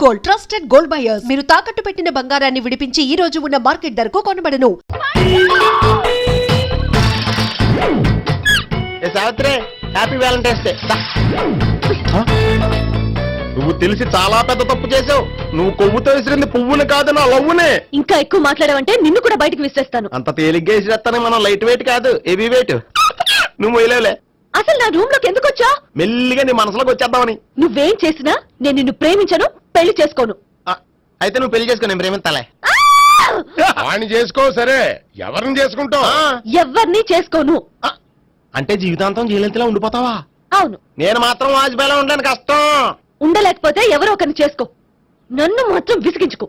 Gold, trusted gold buyers. మీరు తాకట్టు పెట్టిన బంగారాన్ని విడిపించి ఈ రోజు ఉన్న మార్కెట్ ధరకు కొనబడను. Savitri, happy Valentine's day. నువ్వు తెలిసి చాలా పెద్ద తప్పు చేసావు. నువ్వు కొవ్వుతో విసిరింది పువ్వుని కాదు, నా లవ్వునే. ఇంకా ఎక్కువ మాట్లాడావంటే నిన్ను కూడా బయటకు విసిరేస్తాను. అంత తేలిగ్గా విసిరేస్తానే, మనం లైట్ వెయిట్ కాదు, హెవీ వెయిట్. నువ్వు మొయ్యలేవులే. అసలు నా రూమ్ లోకి ఎందుకు వచ్చా? మెల్లిగా నీ మనసులోకి వచ్చేద్దామని. నువ్వేం చేసినా నేను నిన్ను ప్రేమించను, పెళ్లి చేసుకోను. అయితే నువ్వు పెళ్లి చేసుకో, నేను ప్రేమిస్తాలే. వాణ్ణి చేసుకో. సరే, ఎవరిని చేసుకుంటావు? ఎవరిని చేసుకోను. అంటే జీవితాంతం జైలెంతలా ఉండిపోతావా? అవును. నేను మాత్రం వాజ్పేయిలా ఉండడానికి కష్టం. ఉండలేకపోతే ఎవరో ఒకరిని చేసుకో, నన్ను మాత్రం విసిగించుకో.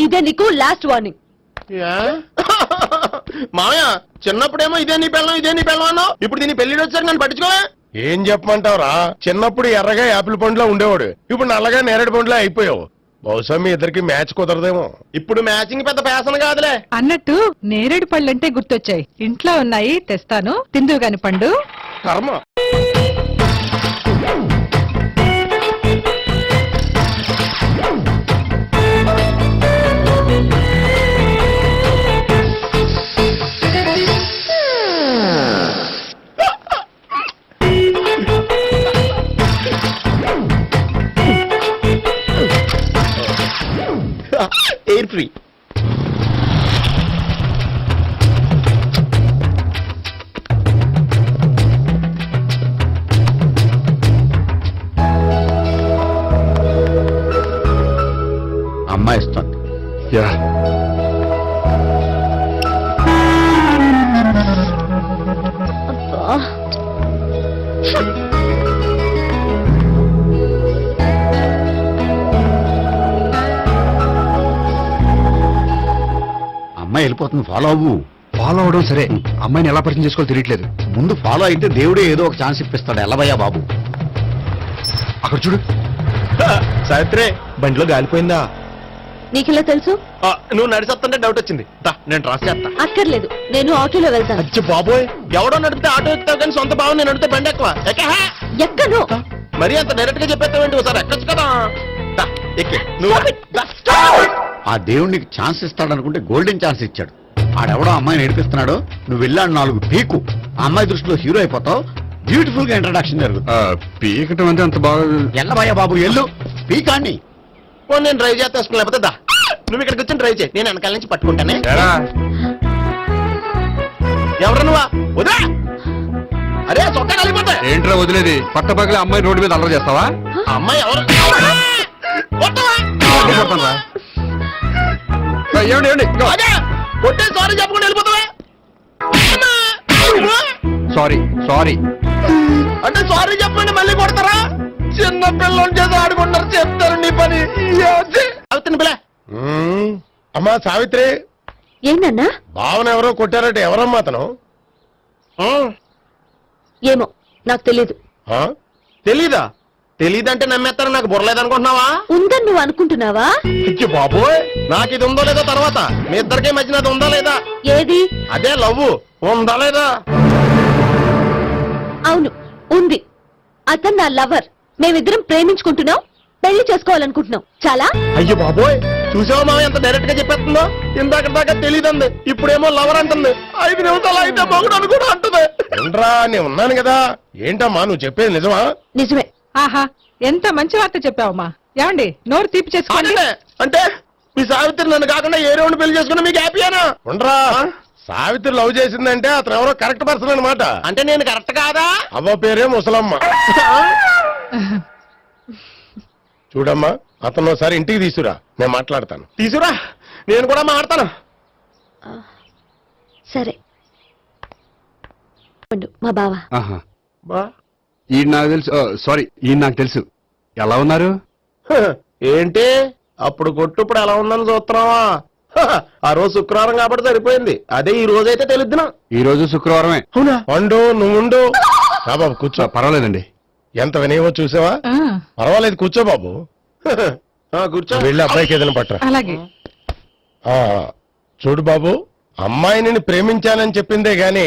ఇదే నీకు లాస్ట్ వార్నింగ్. మామయ్య, చిన్నప్పుడేమో ఇదే నీ పెళ్ళం అన్నావు. ఇప్పుడు దీని పెళ్లి వచ్చారు, నన్ను పట్టించుకోవా? ఏం చెప్పమంటావురా? చిన్నప్పుడు ఎర్రగా యాపిల్ పండులా ఉండేవాడు, ఇప్పుడు నల్లగా నేరేడు పండులా అయిపోయావు. బహుశా మీ ఇద్దరికి మ్యాచ్ కుదరదేమో. ఇప్పుడు మ్యాచింగ్ పెద్ద ఫ్యాషన్ కాదులే. అన్నట్టు నేరేడు పళ్ళంటే గుర్తొచ్చాయి. ఇంట్లో ఉన్నాయి, తెస్తాను, తిందువు గాని పండు. కర్మ. Air free. అమ్మాయి ఇస్తుంది. అమ్మాయి వెళ్ళిపోతుంది, ఫాలో అవ్వు. ఫాలో అవడం సరే, అమ్మాయిని ఎలా పరిచయం చేసుకోవాలో తెలియట్లేదు. ముందు ఫాలో అయితే దేవుడే ఏదో ఒక ఛాన్స్ ఇప్పిస్తాడు. ఎల్లవయ్యా బాబు. అక్కడ చూడు. సావిత్రి, బండిలో గాలిపోయిందా? నీకెలా తెలుసు? నువ్వు నడిచేస్తుంటే డౌట్ వచ్చింది. నేను ట్రాస్ చేస్తా. అక్కర్లేదు, నేను ఆటోలో వెళ్తాను. అచ్చి బాబోయ్, ఎవడో నడిపితే ఆటో ఎక్కుతావు కానీ సొంత భావం నేను నడిపితే బండి ఎక్కువ. ఎక్కను. మరి అంత డైరెక్ట్ గా చెప్పేస్తావేంటి? ఒకసారి ఎక్కొచ్చు కదా. నువ్వు ఆ దేవుడికి ఛాన్స్ ఇస్తాడనుకుంటే గోల్డెన్ ఛాన్స్ ఇచ్చాడు. ఆడెవడో అమ్మాయిని ఏడిపిస్తున్నాడు, నువ్వు వెళ్ళాడు 4 పీకు. ఆ అమ్మాయి దృష్టిలో హీరో అయిపోతావు. బ్యూటిఫుల్ గా ఇంట్రడక్షన్ జరుగుతుంది. పీకటం అంటే అంత బాగా. ఎల్లబయ్యా బాబు, ఎల్లు పీకాన్ని. నేను డ్రైవ్ చేస్తాను, లేకపోతే దా నువ్వు ఇక్కడికి వచ్చి డ్రైవ్ చేయి, నేను వెనకాల నుంచి పట్టుకుంటానే. ఎవరు నువ్వా? వదా. అరే చొక్కా కలిగిపోతా. ఏంట్రా వదిలేది? పట్టపగలే అమ్మాయి రోడ్డు మీద అల్లరి చేస్తావా? అమ్మాయి ఎవరు? కొట్టే సారీ చెప్పకుండా వెళ్ళిపోతావా? సారీ సారీ అంటే సారీ చెప్పండి మళ్ళీ కొడతారా? చిన్న పిల్లలు చేసి ఆడుకుంటారు, చెప్తారు నీ పని. అవుతుంది పిల్ల. అమ్మా సావిత్రి, ఏందన్నా? భావన ఎవరో కొట్టారంటే ఎవరమ్మా అతను? ఏమో నాకు తెలీదు. తెలీదా? తెలీదంటే నమ్మేస్తారని నాకు బుర్రలేదనుకుంటున్నావా? ఉందని నువ్వు అనుకుంటున్నావా? బాబోయ్, నాకు ఇది ఉందో లేదో తర్వాత. మీ ఇద్దరికే మధ్యన అది ఉందా లేదా? ఏది? అదే లవ్ ఉందా లేదా? అవును, ఉంది. అతను నా లవర్. మేమిద్దరం ప్రేమించుకుంటున్నాం, పెళ్లి చేసుకోవాలనుకుంటున్నాం. చాలా. అయ్యో బాబోయ్, చూసావా మామ ఎంత డైరెక్ట్ గా చెప్పేస్తుందో? ఇందాక దాకా తెలీదండి, ఇప్పుడేమో లవర్ అంటుంది. 5 నిమిషాలు అయితే మగుడు అని కూడా అంటుంది. ఏంట్రా, నేను ఉన్నాను కదా. ఏంటమ్మా నువ్వు చెప్పేది నిజమా? నిజమే. ఆహా, ఎంత మంచి వార్త చెప్పావమ్మా. ఏమండి, నోరు తీపి చేసుకోండి. అంటే మీ సావిత్రి నన్ను కాకుండా ఏ రౌండ్ పెళ్లి చేసుకున్నా మీకు హ్యాపీయేనా? ఉండరా, సావిత్రి లవ్ చేసిందంటే అతను ఎవరో కరెక్ట్ పర్సన్ అనమాట. అంటే నేను కరెక్ట్ కాదా? అవ్వ పేరే ముసలమ్మ. చూడమ్మా, అతను ఒకసారి ఇంటికి తీసుకురా, నేను మాట్లాడతాను. తీసురా, నేను కూడా మాట్లాడతాను. సరే. మా బావ. ఈ నాకు తెలుసు. సారీ, ఈ నాకు తెలుసు. ఎలా ఉన్నారు? ఏంటి అప్పుడు కొట్టు ఇప్పుడు ఎలా ఉందని చూస్తున్నావా? ఆ రోజు శుక్రవారం కాబట్టి సరిపోయింది. అదే ఈ రోజు అయితే తెలుద్దునా? ఈ రోజు శుక్రవారమే. అవునా? వండు, నువ్వు ఉండు. బాబు కూర్చో. పర్వాలేదండి. ఎంత వినయమో చూసావా? పర్వాలేదు, కూర్చో బాబు. కూర్చో. వెళ్ళి అబ్బాయికి ఏదైనా పట్టరా. అలాగే. చూడు బాబు, అమ్మాయిని ప్రేమించానని చెప్పిందే గాని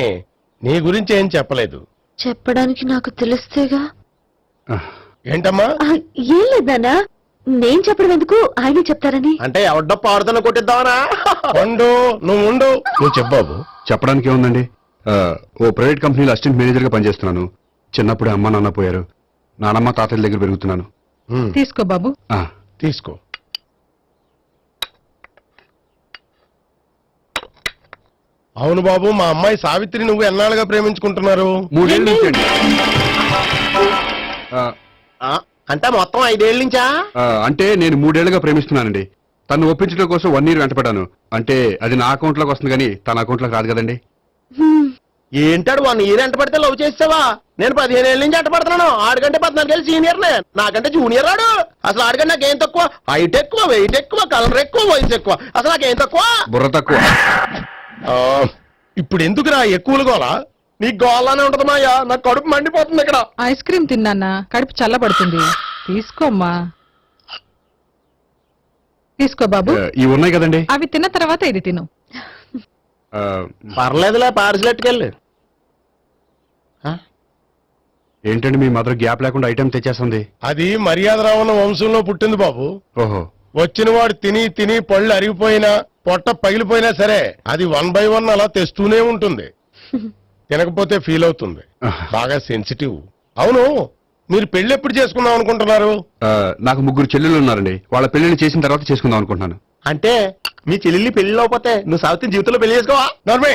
నీ గురించి ఏం చెప్పలేదు. చెప్పడానికి నాకు తెలిస్తేగా. ఏంటమ్మా? ఏం లేదన్నా, నేను చెప్పడం ఎందుకు ఆయనే చెప్తారని. అంటే ఎవడ్డో పాడుతున్న కొట్టిద్దామనా? పండు నువ్వు ఉండు, నువ్వు చెప్పాబు. చెప్పడానికి ఏముందండి, ఓ ప్రైవేట్ కంపెనీలో అసిస్టెంట్ మేనేజర్ గా పనిచేస్తున్నాను. చిన్నప్పుడే అమ్మ నాన్న పోయారు. నానమ్మ తాతయ్య దగ్గర పెరుగుతున్నాను. తీసుకో బాబు. ఆ, తీసుకో. అవును బాబు, మా అమ్మాయి సావిత్రి నువ్వు ఎన్నాళ్ళుగా ప్రేమించుకుంటున్నారు? 3 ఏళ్ళ నుంచి అండి. అంటే మొత్తం 5 ఏళ్ళ నుంచా? అంటే నేను 3 ఏళ్లుగా ప్రేమిస్తున్నానండి. తను ఒప్పించడం కోసం 1 year వెంటపడ్డాను. అంటే అది నా అకౌంట్ లోకి వస్తుంది కానీ తన అకౌంట్ లోకి రాదు కదండి. ఏంటాడు 1 year ఎంట పడితే లవ్ చేసావా? నేను 15 ఏళ్ళ నుంచి ఎంట పడుతున్నాను. ఆడికంటే 14 ఏళ్ళు సీనియర్ నే, నాకంటే జూనియర్ రాడు. అసలు ఆడికంటే నాకేం తక్కువ? హైట్ ఎక్కువ, వెయిట్ ఎక్కువ, కలర్ ఎక్కువ, వయసు ఎక్కువ. అసలు నాకేం తక్కువ? బుర్ర తక్కువ. ఇప్పుడు ఎందుకురా ఎక్కువలు గోలా? నీకు గోళ్ళనే ఉంటుంది మాయా, నాకు కడుపు మండిపోతుంది ఇక్కడ. ఐస్ క్రీమ్ తిన్నానా, కడుపు చల్లబడుతుంది. తీసుకోమ్మా. తీసుకో బాబు. ఇవి ఉన్నాయి కదండి. అవి తిన్న తర్వాత ఇది తిను. ఆ, పర్లేదులే, పార్సిల్ ఎట్టుకెళ్ళి. ఏంటండి మీ మదర్ గ్యాప్ లేకుండా ఐటెం తెచ్చేస్తుంది? అది మర్యాద రావణ వంశంలో పుట్టింది బాబు. ఓహో. వచ్చిన వాడు తిని తిని పళ్ళు అరిగిపోయినా పొట్ట పగిలిపోయినా సరే అది 1 by 1 అలా తెస్తూనే ఉంటుంది. తినకపోతే ఫీల్ అవుతుంది. బాగా సెన్సిటివ్. అవును, మీరు పెళ్లి ఎప్పుడు చేసుకుందాం అనుకుంటున్నారు? నాకు 3 చెల్లెళ్ళు ఉన్నారండి. వాళ్ళ పెళ్లిని చేసిన తర్వాత చేసుకుందాం అనుకుంటున్నాను. అంటే మీ చెల్లెల్ని పెళ్లి లేకపోతే నువ్వు సావిత్రి జీవితంలో పెళ్లి చేసుకోవా? నర్మే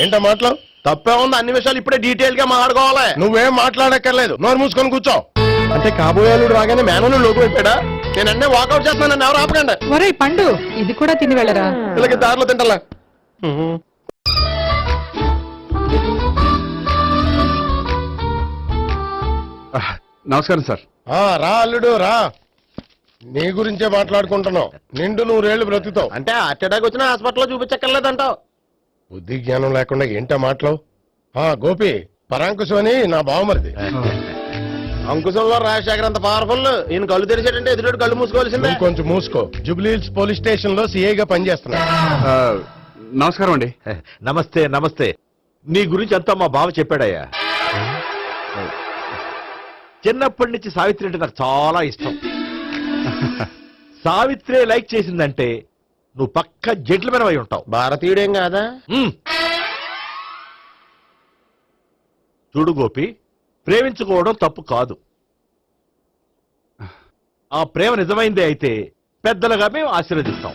ఏంటా మాటలు? తప్పే ఉంది, అన్ని విషయాలు ఇప్పుడే డీటెయిల్ గా మాట్లాడుకోవాలి. నువ్వేం మాట్లాడక్కర్లేదు, నోరు మూసుకొని కూర్చో. అంటే కాబోయేలుడు రాగానే మేనలు లోకి అయిపోయాడా? నేను అన్నీ వాకౌట్ చేస్తున్నాను, నన్ను ఎవరు ఆపకండి. ఒరేయ్ పండు, ఇది కూడా తిని వెళ్ళరా. వీళ్ళకి దారిలో తింటలా. నమస్కారం సార్. రా అల్లుడు రా. నీ గురించే మాట్లాడుకుంటున్నావు. నిండు 100 ఏళ్ళు బ్రతుకుతావు. అంటే హార్ట్ అటాక్ వచ్చిన హాస్పిటల్లో చూపించక్కర్లేదంటావు. బుద్ధి జ్ఞానం లేకుండా ఏంటా మాటలు? గోపి, పరాంకుశం అని నా బావమరిది. అంకుశంలో రాజశేఖర్ అంత పవర్ఫుల్. ఈయన కళ్ళు తెరిచాడంటే ఎదురు కళ్ళు మూసుకోవాల్సిందే. నువ్వు కొంచెం మూసుకో. జూబ్లీహిల్స్ పోలీస్ స్టేషన్ లో సిఐగా పనిచేస్తున్నా. నమస్కారం అండి. నమస్తే నమస్తే. నీ గురించి అంతా మా బావ చెప్పాడయ్యా. చిన్నప్పటి నుంచి సావిత్రి అంటే నాకు చాలా ఇష్టం. సావిత్రే లైక్ చేసిందంటే నువ్వు పక్క జెంట్లమెన్ అయి ఉంటావు. భారతీయుడేం కాదా? చూడు గోపి, ప్రేమించుకోవడం తప్పు కాదు. ఆ ప్రేమ నిజమైందే అయితే పెద్దలుగా మేము ఆశీర్వదిస్తాం.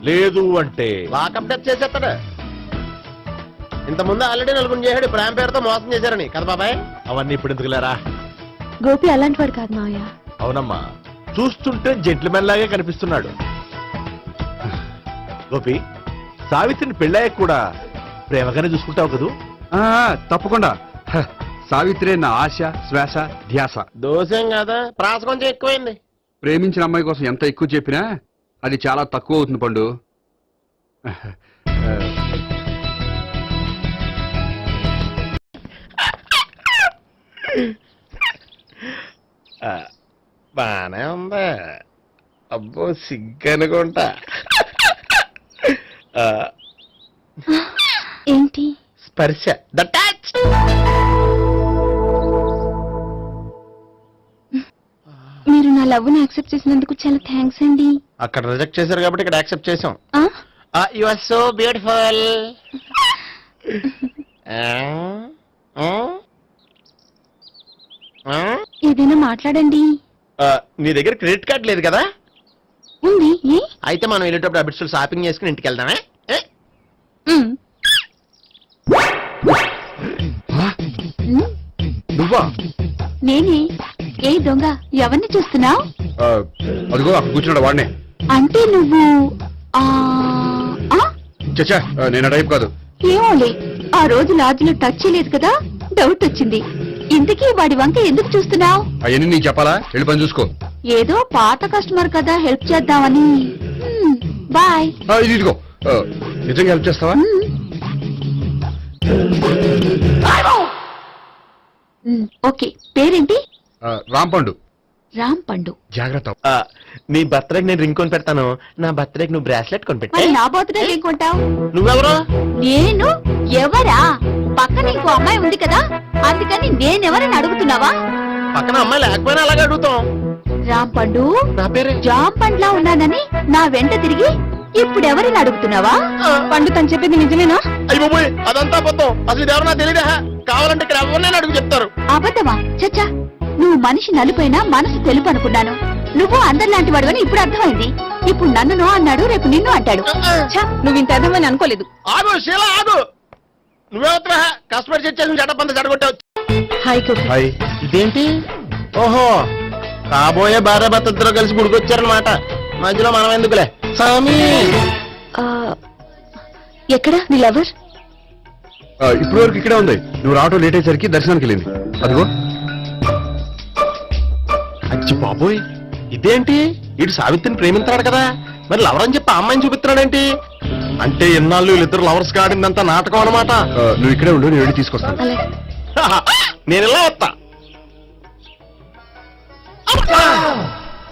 లేదు అంటే లాకప్ డెత్ చేసేస్తాడు. ఇంతకుముందు ఆల్రెడీ 4 చేశాడు ప్రేమ పేరుతో మోసం చేశారని కదా బాబాయ్. అవన్నీ ఇప్పుడు ఎందుకులేరా. గోపి అలాంటి వాడు కాదు మావయ్య. అవునమ్మా, చూస్తుంటే జెంట్లమెన్ లాగే కనిపిస్తున్నాడు. గోపి, సావిత్రిని పెళ్ళాక కూడా ప్రేమగానే చూసుకుంటావు కదూ? తప్పకుండా. సావిత్రే నా ఆశ, శ్వాస, ధ్యాస. దోషం కాదా, ప్రాస కొంచెం ఎక్కువైంది. ప్రేమించిన అమ్మాయి కోసం ఎంత ఎక్కువ చెప్పినా అది చాలా తక్కువ అవుతుంది పండు. బానే ఉందా? అబ్బో సిగ్గనుకుంటా. ఏంటి? స్పర్శ, ద టచ్. మీరు నా లవ్ ని యాక్సెప్ట్ చేసినందుకు చాలా థ్యాంక్స్ అండి. అక్కడ రిజెక్ట్ చేశారు కాబట్టి ఇక్కడ యాక్సెప్ట్ చేసాం. ఆ? You are so beautiful. ఏదైనా మాట్లాడండి. నీ దగ్గర క్రెడిట్ కార్డ్ లేదు కదా? ఉంది. ఏ? అయితే మనం వెళ్ళేటప్పుడు అబిట్స్ షాపింగ్ చేసుకుని ఇంటికి వెళ్దామే. ఉమ్. నువ్వా? నేనే. ఏ దొంగ, ఎవరిని చూస్తున్నావు? అదిగో అక్కడ కూర్చున్నాడు వాడినే. అంటే నువ్వు ఆ ఆ? చచ్చా, నేను టైప్ కాదు. ఏమోలే, ఆ రోజు లాడ్జిలో టచ్ చేయలేదు కదా, డౌట్ వచ్చింది. ఇంతకీ వాడి వంక ఎందుకు చూస్తున్నావు? అవన్నీ నీకు చెప్పాలా? వెళ్ళి పని చూసుకో. ఏదో పాత కస్టమర్ కదా, హెల్ప్ చేద్దామని. బాయ్. ఇదిగో, నిజంగా హెల్ప్ చేస్తావా? ఓకే. పేరేంటి? రాంపండు. రామ్ పండు. జాగ్రత్త. నీ బర్త్డేకి నేను రింగ్ కొని పెడతాను, నా బర్త్డేకి నువ్వు బ్రాస్లెట్ కొని పెట్టే. మరి నా బర్త్డే ఏం కొంటావు? నువ్వెవరు? నేను ఎవరా? పక్కన ఇంకో అమ్మాయి ఉంది కదా, అందుకని నేనెవరని అడుగుతున్నావా? పక్కన అమ్మాయి లేకపోయినా అలాగే అడుగుతాం. రాంపండు నా పేరే జామ్ పండ్లా ఉన్నానని నా వెంట తిరిగి ఇప్పుడు ఎవరిని అడుగుతున్నావా? పండు తను చెప్పింది నిజమేనా? అయ్యి పోయి అదంతా అబద్ధం. అసలు ఇది ఎవరన్నా తెలియదా? కావాలంటే ఇక్కడ ఎవరినైనా అడుగు చెప్తారు. అబద్ధమా? చచ్చా, నువ్వు మనిషి నలుపైనా మనసు తెలుపు అనుకున్నాను. నువ్వు అందరిలాంటి వాడువని ఇప్పుడు అర్థమైంది. ఇప్పుడు నన్ను నో అన్నాడు, రేపు నిన్ను అంటాడు. నువ్వు ఇంత అర్థమని అనుకోలేదు. ఆగు శీల ఆగు. నువ్వేవత్రా కస్టమర్ సెట్ చేసి జడపంత జడగొట్టావు. Hi hi. ఇదేంటి? ఓహో, కాబోయే భార్య భర్తతో కలిసి గుడికొచ్చారనమాట. మధ్యలో మనం ఎందుకులే స్వామి. ఎక్కడ నీ లవర్? ఇప్పటి వరకు ఇక్కడే ఉంది. నువ్వు రావటం లేట్ అయ్యేసరికి దర్శనానికి వెళ్ళింది. అదిగో. అచ్చి బాబోయ్, ఇదేంటి? ఇటు సావిత్రిని ప్రేమించాడు కదా, మరి లవర్ అని చెప్పి ఆ అమ్మాయిని చూపిస్తున్నాడేంటి? అంటే ఎన్నాళ్ళు వీళ్ళిద్దరు లవర్స్ కాడిందంతా నాటకం అనమాట. నువ్వు ఇక్కడే ఉండు, నేను వెళ్ళి తీసుకొస్తాను. అలాగే. నేను ఇలా వస్తా.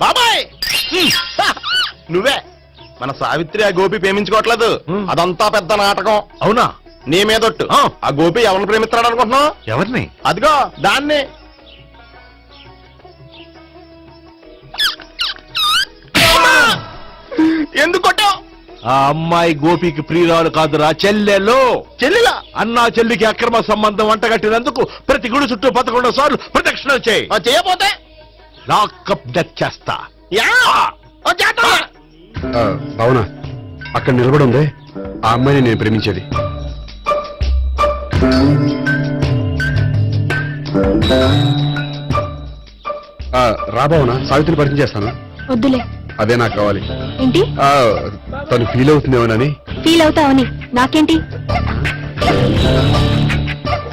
బాబాయ్ నువ్వే మన సావిత్రి ఆ గోపి ప్రేమించుకోవట్లేదు. అదంతా పెద్ద నాటకం. అవునా? నీ మీదొట్టు. ఆ గోపి ఎవరిని ప్రేమిస్తున్నాడు అనుకుంటున్నావు? ఎవరిని? అదిగో దాన్ని. ఎందుకు కొట్టావు? ఆ అమ్మాయి గోపికి ప్రియురాలు కాదురా, చెల్లెలు. చెల్లిలా? అన్నా చెల్లికి అక్రమ సంబంధం వంటగట్టినందుకు ప్రతి గుడి చుట్టూ 11 సార్లు ప్రదక్షిణలు చేయి. చేయపోతే లాకప్ డెత్ చేస్తా. యా! ఓ చేస్తా. అవునా? అక్కడ నిలబడి ఉంది ఆ అమ్మాయిని నేను ప్రేమించేది. రాబావునా? సావిత్రిని పరిచయం చేస్తాను. వద్దులే. అదే నాకు కావాలి. ఏంటి? తను ఫీల్ అవుతుందేమోనని. ఫీల్ అవుతావని నాకేంటి?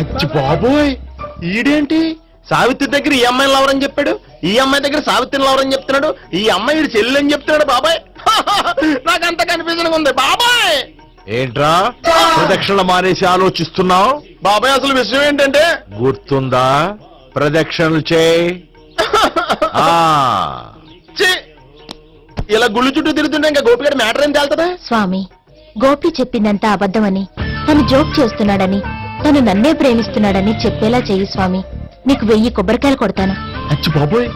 అచ్చి బాబోయ్, ఈడేంటి సావిత్రి దగ్గర ఈ అమ్మాయిని లవర్ అని చెప్పాడు, ఈ అమ్మాయి దగ్గర సావిత్రిని లవర్ అని చెప్తున్నాడు, ఈ అమ్మాయి ఈడు చెల్లి అని చెప్తున్నాడు. బాబాయ్ నాకంత కన్ఫ్యూజన్ ఉంది బాబాయ్. ఏంట్రా ప్రదక్షిణ మానేసి ఆలోచిస్తున్నావు? బాబాయ్ అసలు విషయం ఏంటంటే, గుర్తుందా? ప్రదక్షిణలు చేయి. ఛీ, ఇలా గుళ్ళు చుట్టూ తిరుగుతుంటే ఇంకా గోపిగడ మ్యాటర్ ఏం తేలుతుందా? స్వామి, గోపి చెప్పిందంతా అబద్ధమని, తను జోక్ చేస్తున్నాడని, తను నన్నే ప్రేమిస్తున్నాడని చెప్పేలా చెయ్యి స్వామి. నీకు 1000 కొబ్బరికాయలు కొడతాను. అచ్చి బాబోయ్,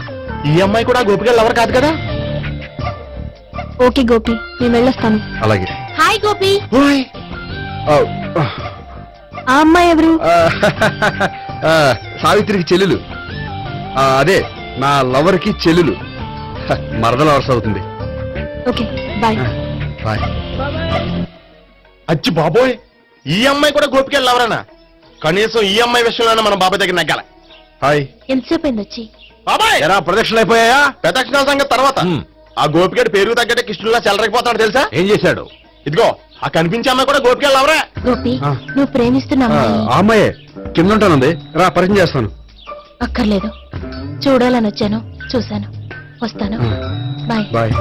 ఈ అమ్మాయి కూడా గోపిగడ లవర్ కాదు కదా? ఓకే గోపి, నేను వెళ్ళొస్తాను. అలాగే. హాయ్ గోపి. ఓయ్, ఆ అమ్మాయి ఎవరు? సావిత్రికి చెల్లెలు. అదే నా లవర్ కి చెల్లెలు. మరద లవర్స్ అవుతుంది. Okay bye. బాయ్. అచ్చి బాబోయ్, ఈ అమ్మాయి కూడా గోపిగడ లవరేనా? కనీసం ఈ అమ్మాయి విషయంలోనే మనం బాబాయ్ దగ్గర నగ్గాల. హాయ్. ఎంతసేపు అయింది వచ్చి? బాబాయ్ ఎరా ప్రదక్షిణలు అయిపోయాయా? ప్రదక్షిణ సంగతి తర్వాత. ఆ గోపిగడ పేరు తగ్గట్టే కృష్ణులా చెలరకపోతాడు తెలుసా? ఏం చేశాడు? ఇదిగో ఆ కనిపించే అమ్మాయి కూడా గోపిగడ లవరే. గోపి, నువ్వు ప్రేమిస్తున్న అమ్మాయి ఆ అమ్మాయే కింద ఉంటానుంది. రా పరిచయం చేస్తాను. అక్కర్లేదు, చూడాలని వచ్చాను, చూశాను, వస్తాను. బాయ్. బాయ్.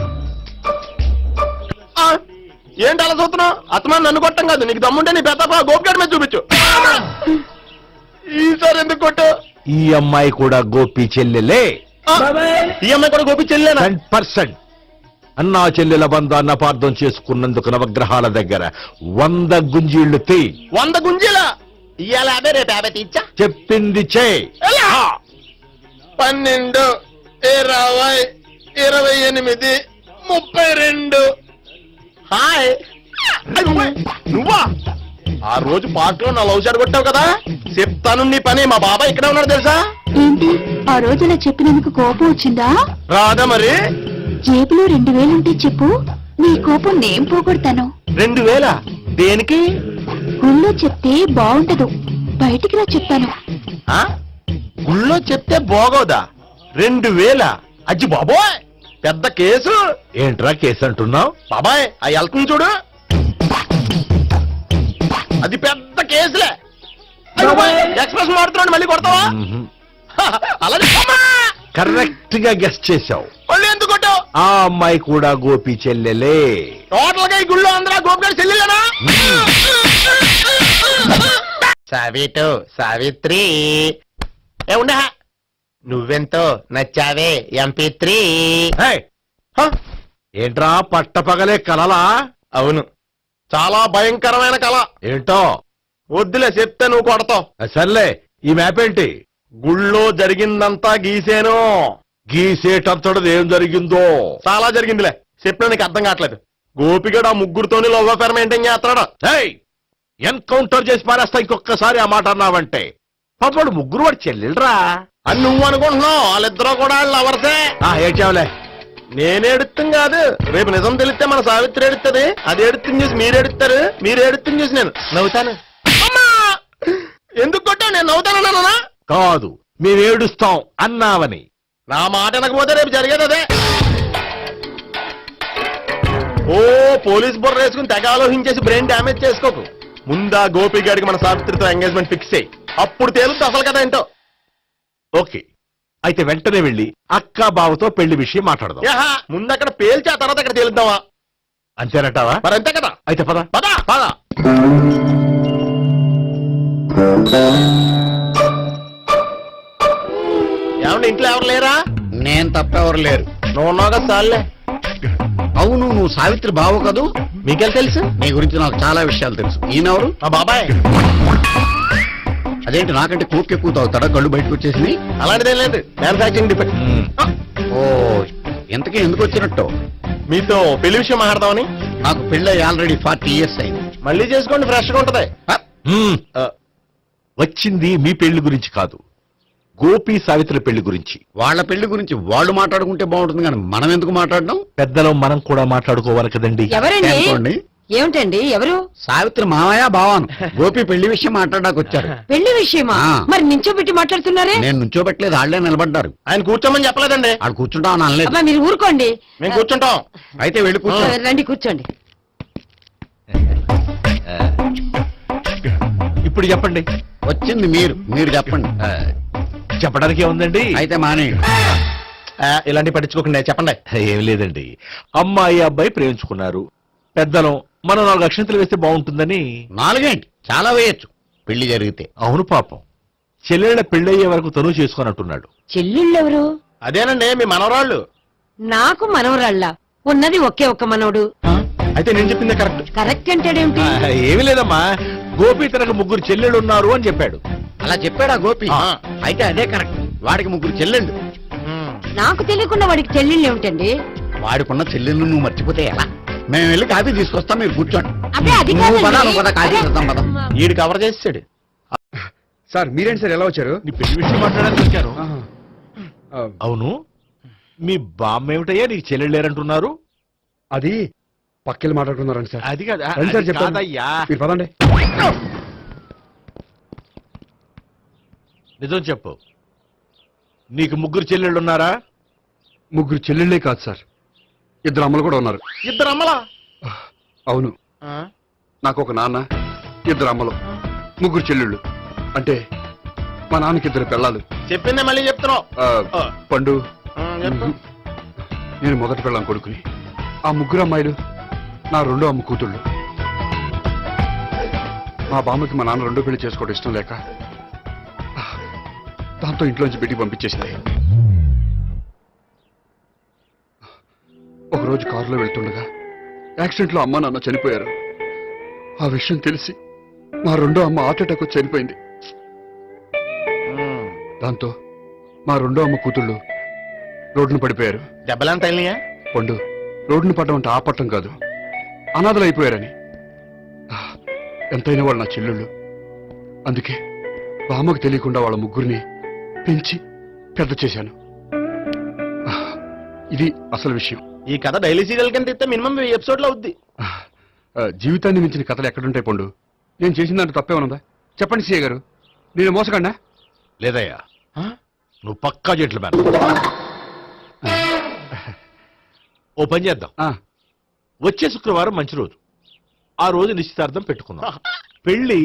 ఏంటి అలా చూస్తున్నావు? అత్తమాని నన్ను కొట్టం కాదు, నీకు దమ్ముంటే నీ పెద్ద గోపిగడ మీద చూపించు. ఈసారి ఎందుకు కొట్టు? ఈ అమ్మాయి కూడా గోపి చెల్లెలే. ఈ అమ్మాయి కూడా గోపి చెల్లెనా? 100%. అన్నా చెల్లెల బంధాన్ని అపార్థం చేసుకున్నందుకు నవగ్రహాల దగ్గర 100 గుంజీళ్లు తీ. 100 గుంజీలా? ఇవాళ 50, రేపు 50 తీచ్చా. చెప్పింది చే. 12, 20, 28, 32. హాయ్. నువ్వా? ఆ రోజు పార్క్ లో నా లవ్ షాట్ కొట్టావు కదా, చెప్తాను నీ పని. మా బాబాయ్ ఇక్కడే ఉన్నాడు తెలుసా? ఏంటి, ఆ రోజు అలా చెప్పినందుకు కోపం వచ్చిందా? రాదా మరి? జేబులో 2000 ఉంటే చెప్పు, నీ కోపం నేను పోగొడతాను. 2000? దేనికి? గుళ్ళో చెప్తే బాగుంటదు, బయటికి రా చెప్తాను. ఆ? గుళ్ళో చెప్తే బాగోదా? 2000? అజ్జి బాబోయ్, పెద్ద కేసు. ఏంట్రా కేసు అంటున్నావు? బాబాయ్ ఆ వెళ్తుంది చూడు, అది పెద్ద కేసులే. ఎక్స్ప్రెస్ మారుతున్నాడు, మళ్ళీ కొడతావా? అలాగే కరెక్ట్ గా గెస్ చేశావు. మళ్ళీ ఎందుకు కొట్టావు? ఆ అమ్మాయి కూడా గోపి చెల్లెలే. టోటల్ గా ఈ గుళ్ళో అందరూ గోపిగారు చెల్లెలేనా? సావిటు సావిత్రి ఏ ఉండే, నువ్వెంతో నచ్చావే MP3. హే! ఏంట్రా పట్టపగలే కలలా? అవును, చాలా భయంకరమైన కళ. ఏంటో వద్దులే, చెప్తే నువ్వు కొడతావు. సర్లే, ఈ మ్యాప్ ఏంటి? గుళ్ళో జరిగిందంతా గీసేను. గీసేటంతటది ఏం జరిగిందో చాలా జరిగిందిలే, చెప్పినా నీకు అర్థం కావట్లేదు. గోపిగడు ఆ ముగ్గురుతోని లవ్ అఫేర్ మెయింటైన్ చేస్తున్నాడు. ఎన్కౌంటర్ చేసి పారేస్తా ఇంకొకసారి ఆ మాట అన్నావంటే. పాపడు ముగ్గురు వాడు చెల్లెలరా. అని నువ్వు అనుకుంటున్నావు, వాళ్ళిద్దరూ కూడా లవర్సే. ఏడ్చావులే. నేనేడుతాం కాదు, రేపు నిజం తెలిస్తే మన సావిత్రి ఎడుతుంది. అది ఎడుతుంది చూసి మీరు ఎడుతారు, మీరు ఎడుతుంది చూసి నేను నవ్వుతాను. అమ్మా! ఎందుకు కొట్టావు? నేను నవ్వుతానన్నా? కాదు, మేమేడుస్తాం అన్నావని. నా మాట అనకపోతే రేపు జరిగేది అదే. ఓ పోలీస్ బుర్ర వేసుకుని తెగ ఆలోచించేసి బ్రెయిన్ డ్యామేజ్ చేసుకోకు. ముందా గోపి గారికి మన సావిత్రితో ఎంగేజ్మెంట్ ఫిక్స్ అయ్యి అప్పుడు తేలుతుంది అసలు కదా ఏంటో. ఓకే, అయితే వెంటనే వెళ్ళి అక్క బావతో పెళ్లి విషయం మాట్లాడదాం. యహా, ముందు అక్కడ పేల్చి ఆ తర్వాత అక్కడ తేలుద్దామా? అంతేనటావా? మరి అంతే కదా. అయితే పద పద పద. ఏమండి ఇంట్లో ఎవరు లేరా? నేను తప్పెవరు లేరు. నువ్వు ఉన్నావు కదా సార్లే. అవును, నువ్వు సావిత్రి బావు కదూ? మీకెళ్ళి తెలుసు? నీ గురించి నాకు చాలా విషయాలు తెలుసు. ఈయనెవరు? మా బాబాయ్. అదేంటి నాకంటే కోక్ ఎక్కువ తాగుతాడా? కళ్ళు బయటకు వచ్చేసింది. అలాంటిదేం లేదు, మ్యానుఫాక్చరింగ్ డిఫెక్ట్. ఓ, ఇంతకీ ఎందుకు వచ్చినట్టు? మీతో పెళ్లి విషయం మాట్లాడదామని. నాకు పెళ్ళి ఆల్రెడీ 40 years అయింది. మళ్ళీ చేసుకోండి, ఫ్రెష్ గా ఉంటది. మ్మ్. వచ్చింది మీ పెళ్లి గురించి కాదు, గోపి సావిత్రి పెళ్లి గురించి. వాళ్ళ పెళ్లి గురించి వాళ్ళు మాట్లాడుకుంటే బాగుంటుంది, కానీ మనం ఎందుకు మాట్లాడడం? పెద్దలో మనం కూడా మాట్లాడుకోవాలి కదండి. ఎవరండి? అనుకోండి. ఏమిటండి? ఎవరు? సావిత్రి మామయ్య బావాను. గోపి పెళ్లి విషయం మాట్లాడడానికి వచ్చారు. పెళ్లి విషయమా? ఆ. మరి నించోబెట్టి మాట్లాడుతున్నారే? నేను నుంచోబెట్టలేదు, వాళ్ళే నిలబడ్డారు. ఆయన కూర్చోమని చెప్పలేదండి. వాళ్ళు కూర్చుంటామని అనలేదు. అబ్బా, మీరు ఊరుకోండి. మేము కూర్చుంటాం. అయితే వెళ్ళి కూర్చో. రండి కూర్చోండి. ఇప్పుడు చెప్పండి. వచ్చింది మీరు చెప్పండి. చెప్పడానికి ఏముందండి? అయితే మానే. ఇలాంటివి పట్టించుకోకుండా చెప్పండి. ఏం లేదండి, అమ్మాయి అబ్బాయి ప్రేమించుకున్నారు. పెద్దలం మనం 4 అక్షంతలు వేస్తే బాగుంటుందని. 4 ఏంటి, చాలా వేయొచ్చు పెళ్లి జరిగితే. అవును పాపం, చెల్లెళ్ళ పెళ్ళయ్యే వరకు తను చేసుకున్నట్టున్నాడు. చెల్లెళ్ళెవరు? అదేనండి మీ మనవరాళ్ళు. నాకు మనవరాళ్ళ ఉన్నది ఒకే ఒక్క మనవడు. అయితే నేను చెప్పిందే కరెక్ట్. కరెక్ట్ అంటాడేమిటి? ఏమి లేదమ్మా, గోపి తనకు 3 చెల్లెళ్ళు ఉన్నారు అని చెప్పాడు. అలా చెప్పాడా గోపి? ఆ. అయితే అదే కరెక్ట్. వాడికి 3 చెల్లెళ్ళు. నాకు తెలియకుండా వాడికి చెల్లెళ్ళు ఏమిటండి? వాడికున్న చెల్లెళ్ళు నువ్వు మర్చిపోతే ఎలా? మేము వెళ్ళి కాఫీ తీసుకొస్తాం, మీరు కూర్చోండి. అదే అది నువ్వు పద, కాదండి. నువ్వు పద, కాఫీ అదే. చేద్దాం పద. ఈడు కవర్ చేసాడు. సార్ మీరేంటి సార్ ఎలా వచ్చారు? నీ పెళ్లి విషయం మాట్లాడడానికి వచ్చాను. అవును, మీ బామ్మ ఏమిటయ్యా నీకు చెల్లెళ్ళు లేరంటున్నారు? అది పక్కెళ్ళి మాట్లాడుకున్నారండి సార్. అది కాదు, రండి సార్ అది చెప్తాను. కాదయ్యా. మీరు పదండి. నిజం చెప్పు, నీకు 3 చెల్లెళ్ళు ఉన్నారా? 3 చెల్లెళ్ళే కాదు సార్, 2 అమ్మలు కూడా ఉన్నారు. ఇద్దరు అమ్మలా? అవును, నాకు ఒక నాన్న, 2 అమ్మలు, 3 చెల్లెళ్ళు. అంటే మా నాన్నకి 2 పిల్లలు. చెప్పిందే మళ్ళీ చెప్తున్నావు. పండు, చెప్పు. నేను మొదటి పెళ్ళాం కొడుకుని. ఆ 3 అమ్మాయిలు నా 2వ అమ్మ కూతుళ్ళు. మా బామ్మకి మా నాన్న 2వ పెళ్లి చేసుకోవడం ఇష్టం లేక దాంతో ఇంట్లోంచి బిడ్డి పంపించేసింది. ఒకరోజు కారులో వెళ్తుండగా యాక్సిడెంట్లో అమ్మ నాన్న చనిపోయారు. ఆ విషయం తెలిసి మా 2వ అమ్మ హార్ట్ అటాక్ వచ్చి చనిపోయింది. దాంతో మా 2వ అమ్మ కూతుళ్ళు రోడ్డును పడిపోయారు. దెబ్బలంత అయినాయా? పండు, రోడ్డును పడ్డం అంటే ఆపట్టం కాదు, అనాథలు అయిపోయారని. ఎంతైనా వాళ్ళు నా చెల్లెళ్ళు. అందుకే బామ్మకు తెలియకుండా వాళ్ళ 3 పెంచి పెద్ద చేశాను. ఇది అసలు విషయం. ఈ కథ డైలీ సీరియల్ కింద ఇస్తే మినిమం ఎపిసోడ్ లో అవుద్ది. జీవితాన్ని మించిన కథలు ఎక్కడుంటాయి పండు? నేను చేసిన దాంట్లో తప్పేమనుందా? చెప్పండి సీఏ గారు, నేను మోసగండా? లేదయ్యా, నువ్వు పక్కా చెట్లు మేన. ఓ పని చేద్దాం, వచ్చే శుక్రవారం మంచి రోజు, ఆ రోజు నిశ్చితార్థం పెట్టుకుందాం. పెళ్లి